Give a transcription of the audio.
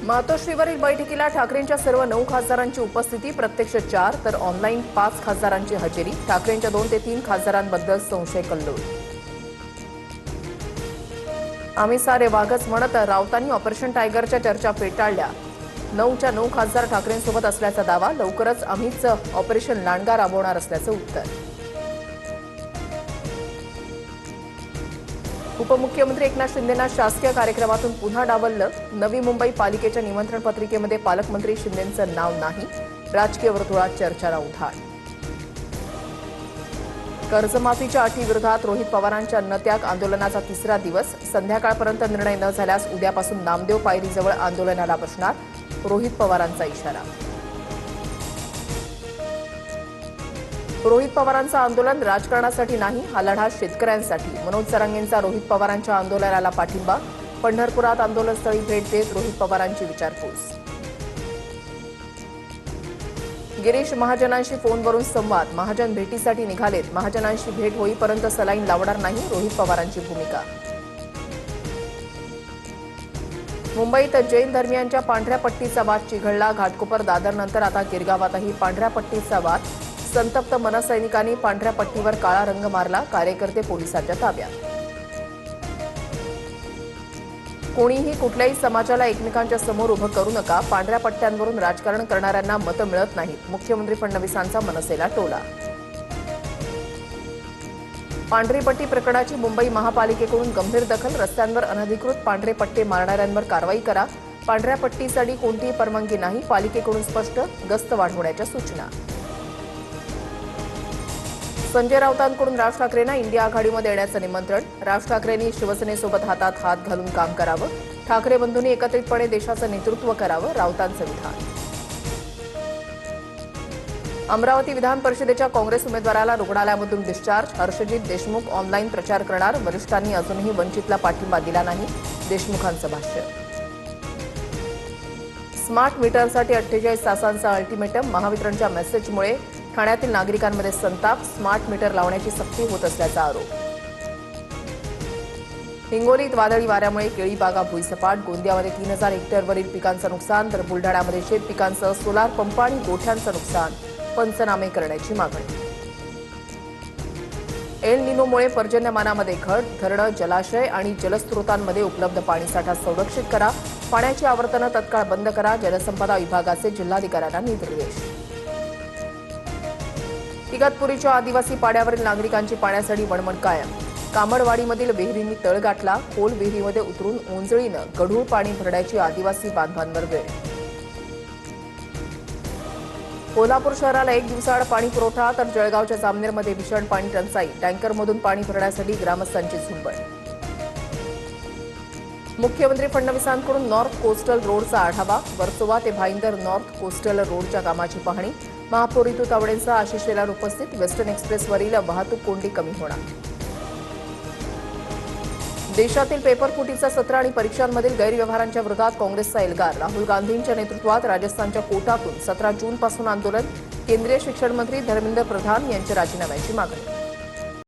मातोश्रीवरील बैठकीला ठाकरेंच्या सर्व 9 खासदारांची उपस्थिती, प्रत्यक्ष 4 तर ऑनलाईन 5 खासदारांची हजेरी. ठाकरेंच्या 2 ते 3 खासदारांबद्दल संशय कल्लोळ. आम्ही सारे वाघच म्हणत राऊतांनी ऑपरेशन टायगरच्या चर्चा फेटाळल्या. 9च्या 9 खासदार ठाकरेंसोबत असल्याचा दावा. लवकरच आम्हीच ऑपरेशन लांडगा राबवणार असल्याचं उत्तर. उपमुख्यमंत्री एकनाथ शिंदेंना शासकीय कार्यक्रमातून पुन्हा डावललं. नवी मुंबई पालिकेच्या निमंत्रण पत्रिकेमध्ये पालकमंत्री शिंदेंचं नाव नाही. राजकीय वर्तुळात चर्चाला उधाण. कर्जमाफीच्या अटीविरोधात रोहित पवारांच्या अन्नत्याग आंदोलनाचा 3रा दिवस. संध्याकाळपर्यंत निर्णय न झाल्यास उद्यापासून नामदेव पायरीजवळ आंदोलनाला बसणार. रोहित पवारांचा इशारा. रोहित पवारांचं आंदोलन राजकारणासाठी नाही, हा लढा शेतकऱ्यांसाठी. मनोज जरांगेंचा रोहित पवारांच्या आंदोलनाला पाठिंबा. पंढरपुरात आंदोलनस्थळी भेट देत रोहित पवारांची विचारपूस. गिरीश महाजनांशी फोनवरून संवाद. महाजन भेटीसाठी निघालेत. महाजनांशी भेट होईपर्यंत सलाईन लावणार नाही, रोहित पवारांची भूमिका. मुंबईत जैन धर्मियांच्या पांढऱ्या पट्टीचा वाद चिघळला. घाटकोपर दादरनंतर आता गिरगावातही पांढऱ्या पट्टीचा वाद. संतप्त मनसैनिकांनी पांढऱ्या पट्टीवर काळा रंग मारला. कार्यकर्ते पोलिसांच्या ताब्यात. कोणीही कुठल्याही समाजाला एकमेकांच्या समोर उभं करू नका. पांढऱ्या पट्ट्यांवरून राजकारण करणाऱ्यांना मतं मिळत नाहीत. मुख्यमंत्री फडणवीसांचा मनसेला टोला. पांढरी पट्टी प्रकरणाची मुंबई महापालिकेकडून गंभीर दखल. रस्त्यांवर अनधिकृत पांढरे पट्टे मारणाऱ्यांवर कारवाई करा. पांढऱ्या पट्टीसाठी कोणतीही परवानगी नाही. पालिकेकडून स्पष्ट. गस्त वाढवण्याच्या सूचना. संजय राऊतांकडून राज ठाकरेंना इंडिया आघाडीमध्ये येण्याचं निमंत्रण. राज ठाकरेंनी शिवसेनेसोबत हातात हात घालून काम करावं. ठाकरे बंधूंनी एकत्रितपणे देशाचं नेतृत्व करावं, राऊतांचं विधान. अमरावती विधान परिषदेच्या काँग्रेस उमेदवाराला रुग्णालयामधून डिस्चार्ज. हर्षजित देशमुख ऑनलाईन प्रचार करणार. वरिष्ठांनी अजूनही वंचितला पाठिंबा दिला नाही, देशमुखांचं भाष्य. स्मार्ट मीटरसाठी 48 तासांचा अल्टिमेटम. महावितरणच्या मेसेजमुळे ठाण्यातील नागरिकांमध्ये संताप. स्मार्ट मीटर लावण्याची सक्ती होत असल्याचा आरोप. हिंगोलीत वादळी वाऱ्यामुळे केळी बागा भुईसपाट. गोंदियामध्ये 3000 हेक्टरवरील पिकांचं नुकसान. तर बुलढाण्यामध्ये शेत पिकांसह सोलार पंप आणि गोठ्यांचं नुकसान. पंचनामे करण्याची मागणी. एल निनोमुळे पर्जन्यमानामध्ये घट. धरणं, जलाशय आणि जलस्रोतांमध्ये उपलब्ध पाणीसाठा संरक्षित करा. पाण्याची आवर्तनं तत्काळ बंद करा. जलसंपदा विभागाचे जिल्हाधिकाऱ्यांना निर्देश. इगतपुरीच्या आदिवासी पाड्यावरील नागरिकांची पाण्यासाठी वणवण कायम. कामडवाडीमधील विहिरींनी तळ गाठला. खोल विहिरीमध्ये उतरून ओंजळीनं गढूळ पाणी भरण्याची आदिवासी बांधवांवर वेळ. कोल्हापूर शहराला 1 दिवसाआड पाणी पुरवठा. तर जळगावच्या जामनेरमध्ये भीषण पाणी टंचाई. टँकरमधून पाणी भरण्यासाठी ग्रामस्थांची झुंबड. मुख्यमंत्री फडणवीसांकडून नॉर्थ कोस्टल रोडचा आढावा. वर्सोवा ते भाईंदर नॉर्थ कोस्टल रोडच्या कामाची पाहणी. महापौर रितू तावडेंसह आशिष शेलार उपस्थित. वेस्टर्न एक्सप्रेसवरील वाहतूक कोंडी कमी होणार. देशातील पेपरफुटीचा सत्र आणि परीक्षांमधील गैरव्यवहारांच्या विरोधात काँग्रेसचा एल्गार. राहुल गांधींच्या नेतृत्वात राजस्थानच्या कोटातून 17 जूनपासून आंदोलन. केंद्रीय शिक्षण मंत्री धर्मेंद्र प्रधान यांच्या राजीनाम्याची मागणी.